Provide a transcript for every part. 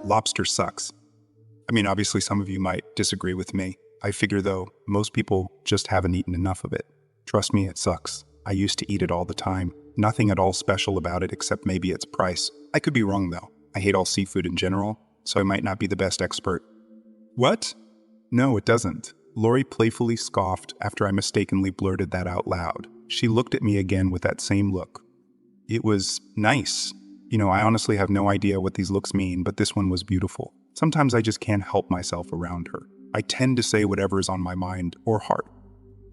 lobster sucks. I mean, obviously some of you might disagree with me. I figure though, most people just haven't eaten enough of it. Trust me, it sucks. I used to eat it all the time. Nothing at all special about it except maybe its price. I could be wrong though. I hate all seafood in general, so I might not be the best expert. What? No, it doesn't. Lori playfully scoffed after I mistakenly blurted that out loud. She looked at me again with that same look. It was nice. I honestly have no idea what these looks mean, but this one was beautiful. Sometimes I just can't help myself around her. I tend to say whatever is on my mind or heart.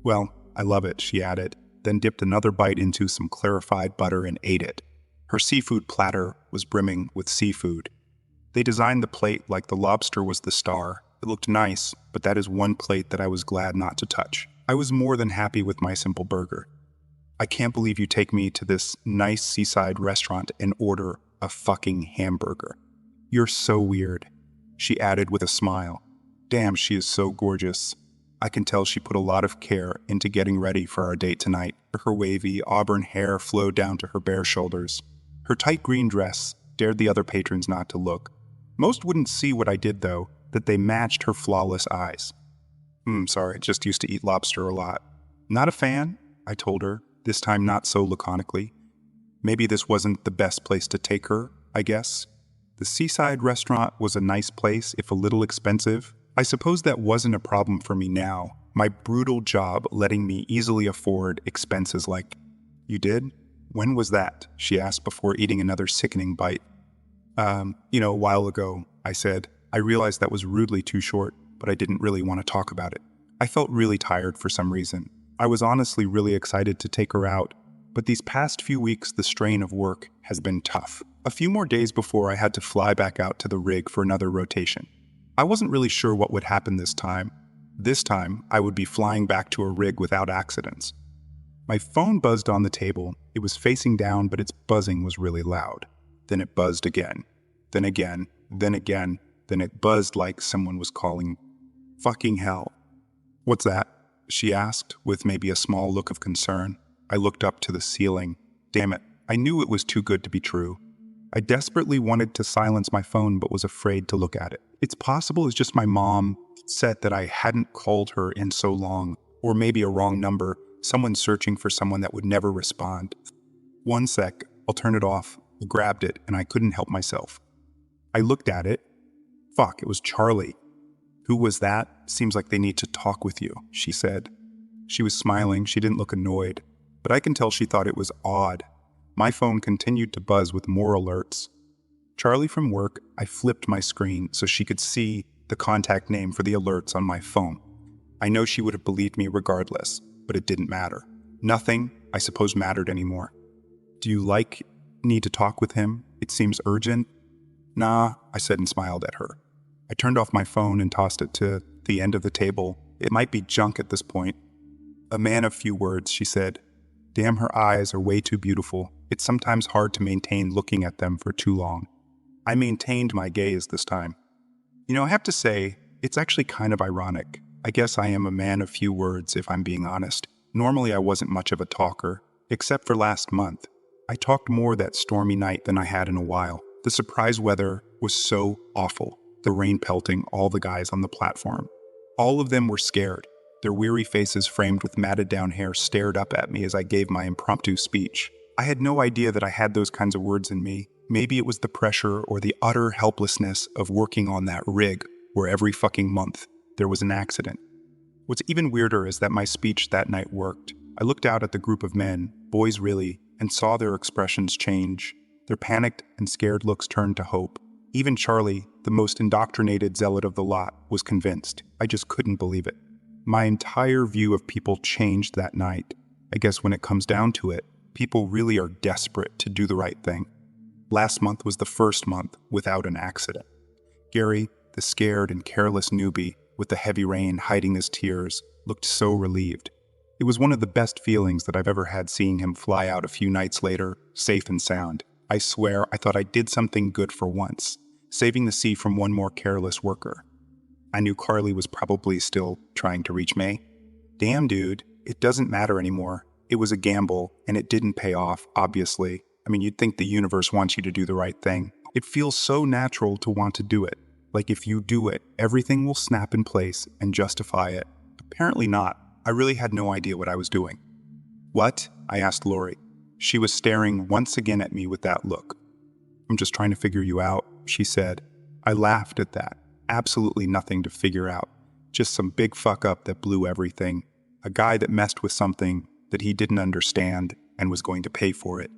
Well, I love it, she added, then dipped another bite into some clarified butter and ate it. Her seafood platter was brimming with seafood. They designed the plate like the lobster was the star. It looked nice, but that is one plate that I was glad not to touch. I was more than happy with my simple burger. I can't believe you take me to this nice seaside restaurant and order a fucking hamburger. You're so weird, she added with a smile. Damn, she is so gorgeous. I can tell she put a lot of care into getting ready for our date tonight. Her wavy, auburn hair flowed down to her bare shoulders. Her tight green dress dared the other patrons not to look. Most wouldn't see what I did, though, that they matched her flawless eyes. Sorry, just used to eat lobster a lot. Not a fan, I told her, this time not so laconically. Maybe this wasn't the best place to take her, I guess. The seaside restaurant was a nice place, if a little expensive. I suppose that wasn't a problem for me now, my brutal job letting me easily afford expenses like... You did? When was that? She asked before eating another sickening bite. A while ago, I said. I realized that was rudely too short, but I didn't really want to talk about it. I felt really tired for some reason. I was honestly really excited to take her out, but these past few weeks the strain of work has been tough. A few more days before I had to fly back out to the rig for another rotation. I wasn't really sure what would happen this time. This time, I would be flying back to a rig without accidents. My phone buzzed on the table. It was facing down, but its buzzing was really loud. Then it buzzed again. Then again. Then again. Then it buzzed like someone was calling. Fucking hell. What's that? She asked, with maybe a small look of concern. I looked up to the ceiling. Damn it, I knew it was too good to be true. I desperately wanted to silence my phone, but was afraid to look at it. It's possible it's just my mom said that I hadn't called her in so long, or maybe a wrong number, someone searching for someone that would never respond. One sec, I'll turn it off. I grabbed it, and I couldn't help myself. I looked at it. Fuck, it was Charlie. Who was that? Seems like they need to talk with you, she said. She was smiling. She didn't look annoyed, but I can tell she thought it was odd. My phone continued to buzz with more alerts. Charlie from work. I flipped my screen so she could see the contact name for the alerts on my phone. I know she would have believed me regardless, but it didn't matter. Nothing, I suppose, mattered anymore. Do you need to talk with him? It seems urgent. Nah, I said and smiled at her. I turned off my phone and tossed it to the end of the table. It might be junk at this point. A man of few words, she said. Damn, her eyes are way too beautiful. It's sometimes hard to maintain looking at them for too long. I maintained my gaze this time. I have to say, it's actually kind of ironic. I guess I am a man of few words, if I'm being honest. Normally I wasn't much of a talker, except for last month. I talked more that stormy night than I had in a while. The surprise weather was so awful. The rain pelting all the guys on the platform. All of them were scared. Their weary faces framed with matted down hair stared up at me as I gave my impromptu speech. I had no idea that I had those kinds of words in me. Maybe it was the pressure or the utter helplessness of working on that rig where every fucking month there was an accident. What's even weirder is that my speech that night worked. I looked out at the group of men, boys really, and saw their expressions change. Their panicked and scared looks turned to hope. Even Charlie, the most indoctrinated zealot of the lot, was convinced. I just couldn't believe it. My entire view of people changed that night. I guess when it comes down to it, people really are desperate to do the right thing. Last month was the first month without an accident. Gary, the scared and careless newbie, with the heavy rain hiding his tears, looked so relieved. It was one of the best feelings that I've ever had seeing him fly out a few nights later, safe and sound. I swear I thought I did something good for once, saving the sea from one more careless worker. I knew Carly was probably still trying to reach me. Damn, dude, it doesn't matter anymore. It was a gamble, and it didn't pay off, obviously. I mean, you'd think the universe wants you to do the right thing. It feels so natural to want to do it. Like if you do it, everything will snap in place and justify it. Apparently not. I really had no idea what I was doing. What? I asked Lori. She was staring once again at me with that look. I'm just trying to figure you out, she said. I laughed at that. Absolutely nothing to figure out. Just some big fuck up that blew everything. A guy that messed with something that he didn't understand and was going to pay for it.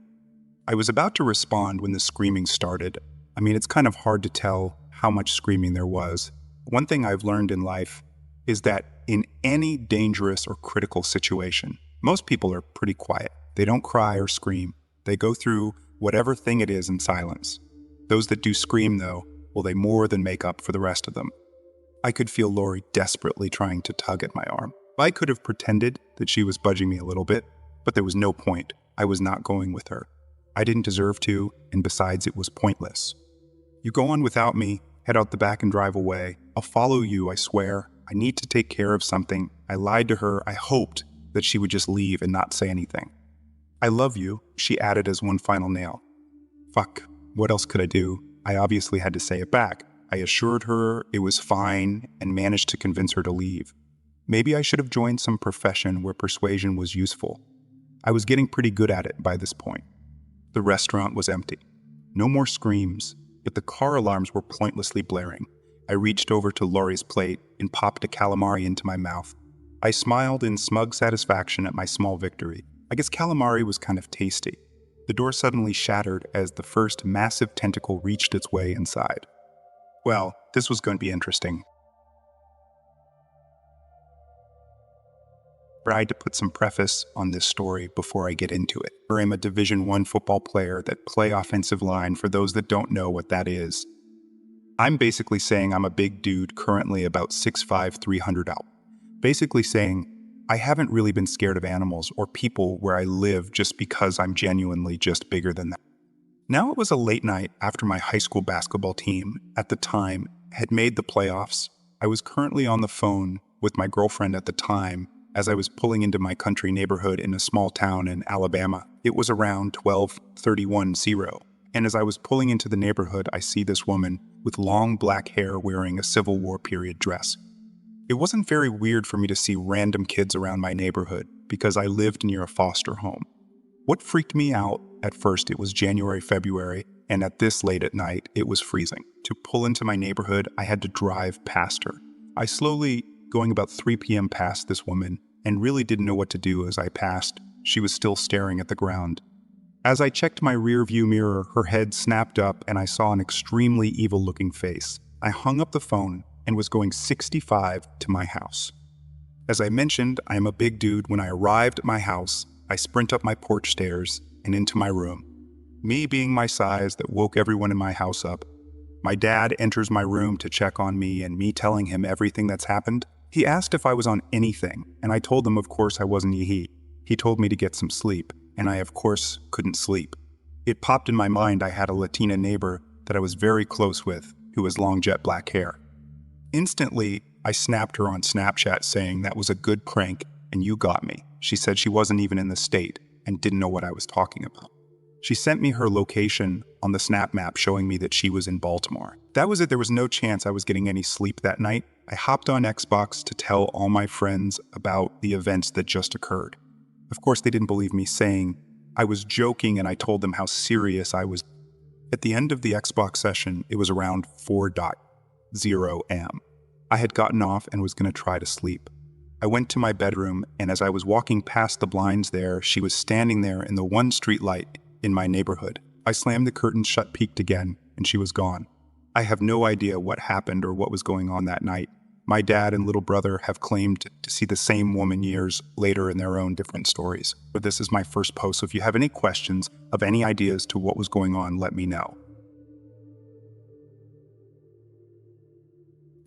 I was about to respond when the screaming started. I mean, it's kind of hard to tell how much screaming there was. One thing I've learned in life is that in any dangerous or critical situation, most people are pretty quiet. They don't cry or scream. They go through whatever thing it is in silence. Those that do scream, though, well, they more than make up for the rest of them. I could feel Lori desperately trying to tug at my arm. I could have pretended that she was budging me a little bit, but there was no point. I was not going with her. I didn't deserve to, and besides, it was pointless. You go on without me, head out the back and drive away. I'll follow you, I swear. I need to take care of something. I lied to her. I hoped that she would just leave and not say anything. I love you, she added as one final nail. Fuck, what else could I do? I obviously had to say it back. I assured her it was fine and managed to convince her to leave. Maybe I should have joined some profession where persuasion was useful. I was getting pretty good at it by this point. The restaurant was empty. No more screams, but the car alarms were pointlessly blaring. I reached over to Lori's plate and popped a calamari into my mouth. I smiled in smug satisfaction at my small victory. I guess calamari was kind of tasty. The door suddenly shattered as the first massive tentacle reached its way inside. Well, this was going to be interesting. I tried to put some preface on this story before I get into it. I'm a Division I football player that play offensive line for those that don't know what that is. I'm basically saying I'm a big dude currently about 6'5", 300 out. Basically saying I haven't really been scared of animals or people where I live just because I'm genuinely just bigger than that. Now it was a late night after my high school basketball team, at the time, had made the playoffs. I was currently on the phone with my girlfriend at the time as I was pulling into my country neighborhood in a small town in Alabama. It was around 12:31:0. And as I was pulling into the neighborhood, I see this woman with long black hair wearing a Civil War period dress. It wasn't very weird for me to see random kids around my neighborhood because I lived near a foster home. What freaked me out, at first it was January, February, and at this late at night, it was freezing. To pull into my neighborhood, I had to drive past her. I slowly, going about 3 p.m. past this woman, and really didn't know what to do as I passed. She was still staring at the ground. As I checked my rear view mirror, her head snapped up and I saw an extremely evil-looking face. I hung up the phone and was going 65 to my house. As I mentioned, I am a big dude. When I arrived at my house, I sprint up my porch stairs and into my room. Me being my size that woke everyone in my house up. My dad enters my room to check on me and me telling him everything that's happened. He asked if I was on anything, and I told him of course I wasn't. He told me to get some sleep, and I of course couldn't sleep. It popped in my mind I had a Latina neighbor that I was very close with who has long jet black hair. Instantly, I snapped her on Snapchat saying that was a good prank and you got me. She said she wasn't even in the state and didn't know what I was talking about. She sent me her location on the Snap map showing me that she was in Baltimore. That was it. There was no chance I was getting any sleep that night. I hopped on Xbox to tell all my friends about the events that just occurred. Of course, they didn't believe me, saying I was joking, and I told them how serious I was. At the end of the Xbox session, it was around 4:0 a.m. I had gotten off and was going to try to sleep. I went to my bedroom, and as I was walking past the blinds there, she was standing there in the one street light in my neighborhood. I slammed the curtains shut, peeked again, and she was gone. I have no idea what happened or what was going on that night. My dad and little brother have claimed to see the same woman years later in their own different stories. But this is my first post, so if you have any questions of any ideas to what was going on, let me know.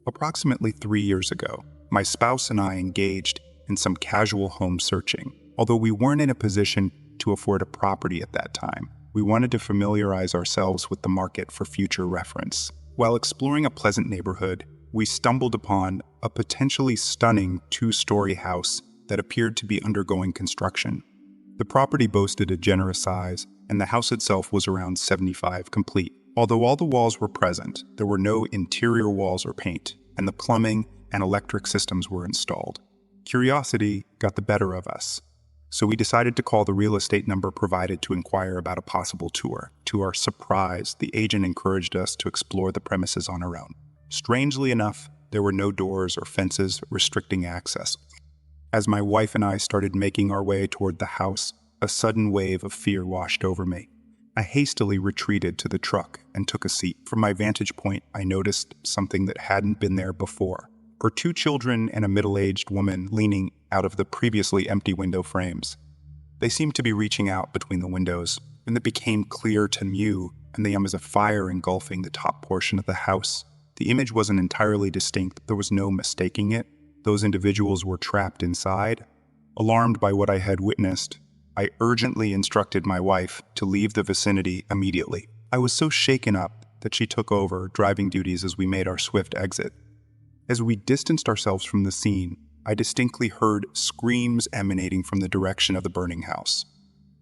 Approximately 3 years ago, my spouse and I engaged in some casual home searching. Although we weren't in a position to afford a property at that time, we wanted to familiarize ourselves with the market for future reference. While exploring a pleasant neighborhood, we stumbled upon a potentially stunning 2-story house that appeared to be undergoing construction. The property boasted a generous size, and the house itself was around 75 complete. Although all the walls were present, there were no interior walls or paint, and the plumbing and electric systems were installed. Curiosity got the better of us, so we decided to call the real estate number provided to inquire about a possible tour. To our surprise, the agent encouraged us to explore the premises on our own. Strangely enough, there were no doors or fences restricting access. As my wife and I started making our way toward the house, a sudden wave of fear washed over me. I hastily retreated to the truck and took a seat. From my vantage point, I noticed something that hadn't been there before. Were two children and a middle-aged woman leaning out of the previously empty window frames. They seemed to be reaching out between the windows, and it became clear to me and there was a fire engulfing the top portion of the house. The image wasn't entirely distinct, there was no mistaking it. Those individuals were trapped inside. Alarmed by what I had witnessed, I urgently instructed my wife to leave the vicinity immediately. I was so shaken up that she took over driving duties as we made our swift exit. As we distanced ourselves from the scene, I distinctly heard screams emanating from the direction of the burning house.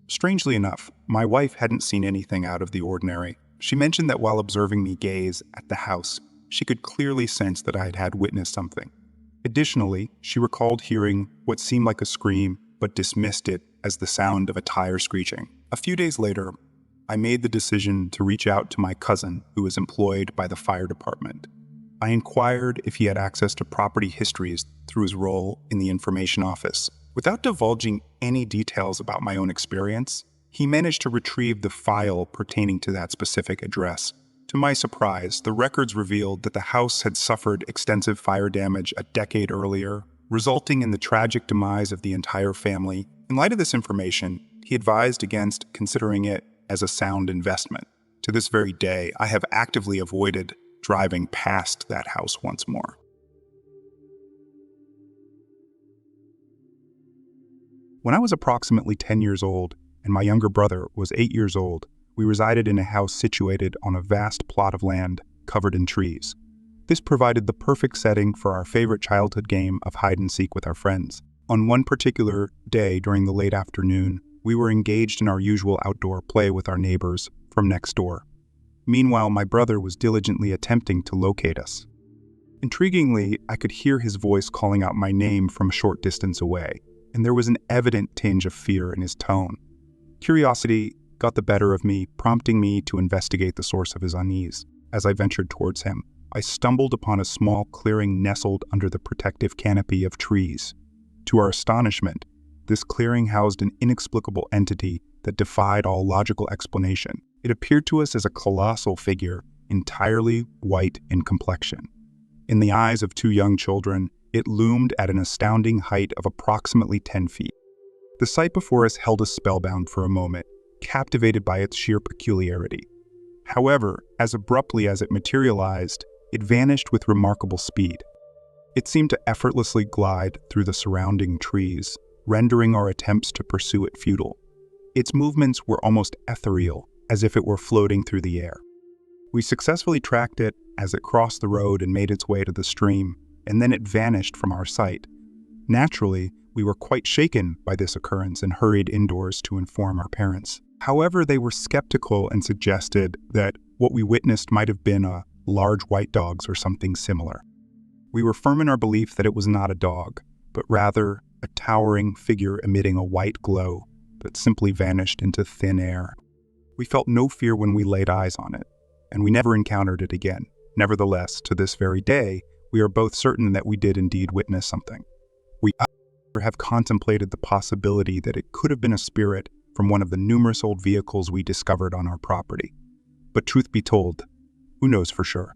Strangely enough, my wife hadn't seen anything out of the ordinary. She mentioned that while observing me gaze at the house, she could clearly sense that I had witnessed something. Additionally, she recalled hearing what seemed like a scream, but dismissed it as the sound of a tire screeching. A few days later, I made the decision to reach out to my cousin, who was employed by the fire department. I inquired if he had access to property histories through his role in the information office. Without divulging any details about my own experience, he managed to retrieve the file pertaining to that specific address. To my surprise, the records revealed that the house had suffered extensive fire damage a decade earlier, resulting in the tragic demise of the entire family. In light of this information, he advised against considering it as a sound investment. To this very day, I have actively avoided driving past that house once more. When I was approximately 10 years old and my younger brother was 8 years old, we resided in a house situated on a vast plot of land covered in trees. This provided the perfect setting for our favorite childhood game of hide and seek with our friends. On one particular day during the late afternoon, we were engaged in our usual outdoor play with our neighbors from next door. Meanwhile, my brother was diligently attempting to locate us. Intriguingly, I could hear his voice calling out my name from a short distance away, and there was an evident tinge of fear in his tone. Curiosity got the better of me, prompting me to investigate the source of his unease. As I ventured towards him, I stumbled upon a small clearing nestled under the protective canopy of trees. To our astonishment, this clearing housed an inexplicable entity that defied all logical explanation. It appeared to us as a colossal figure, entirely white in complexion. In the eyes of two young children, it loomed at an astounding height of approximately 10 feet. The sight before us held us spellbound for a moment, captivated by its sheer peculiarity. However, as abruptly as it materialized, it vanished with remarkable speed. It seemed to effortlessly glide through the surrounding trees, rendering our attempts to pursue it futile. Its movements were almost ethereal, as if it were floating through the air. We successfully tracked it as it crossed the road and made its way to the stream, and then it vanished from our sight. Naturally, we were quite shaken by this occurrence and hurried indoors to inform our parents. However, they were skeptical and suggested that what we witnessed might have been a large white dog or something similar. We were firm in our belief that it was not a dog, but rather a towering figure emitting a white glow that simply vanished into thin air. We felt no fear when we laid eyes on it, and we never encountered it again. Nevertheless, to this very day, we are both certain that we did indeed witness something. We have contemplated the possibility that it could have been a spirit from one of the numerous old vehicles we discovered on our property. But truth be told, who knows for sure?